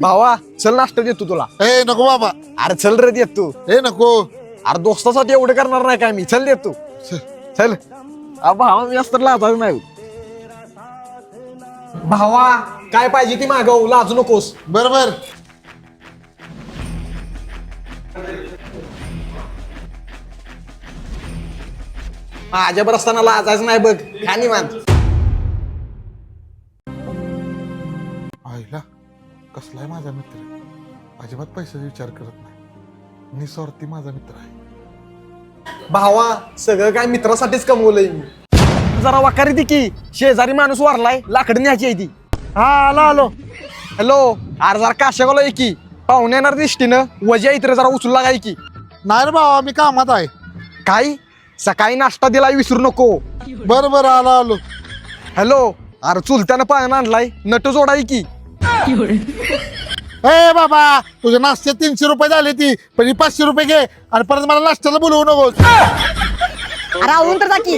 भावा चल नाश्ता देतो तुला. ए नको बाबा. अरे चल रे देत तू. ए नको. अरे दोस्तासाठी एवढं करणार नाही काय मी. चल देत तू. चल. भावा मी असतं लाजाच नाही. भावा काय पाहिजे ती मागव, लाजू नकोस. बरोबर. माझ्यावर असताना लाजायचं नाही बघ. खाली मान. आईला कसलाय माझा मित्र. अजिबात पैशाचा विचार करत नाही. निस्वार्थी माझा मित्र आहे. भावा सगळं काय मित्रासाठीच कमवलंय मी. जरा वाकारी ती की शेजारी माणूस वारलाय, लाकडं न्यायची आहे ती. हा आलो. हॅलो अरे जरा काशागावला आहे की पाहुणे येणार दिसतीनं वजा इतर जरा उचलू लागाय की. नाही रे बाबा मी कामात आहे. काय सकाळी नाश्ता दिला विसरू नको. बरोबर आलो. हॅलो अरे चुलत्यानं पायानं आणलाय, नट जोडाय की. ए बाबा तुझ्या नाश्त्यात 300 रुपये झाले ती, पण ही 500 रुपये घे आणि परत मला नाश्त्याला बोलवू नकोस. अरे आवरून तर जा की.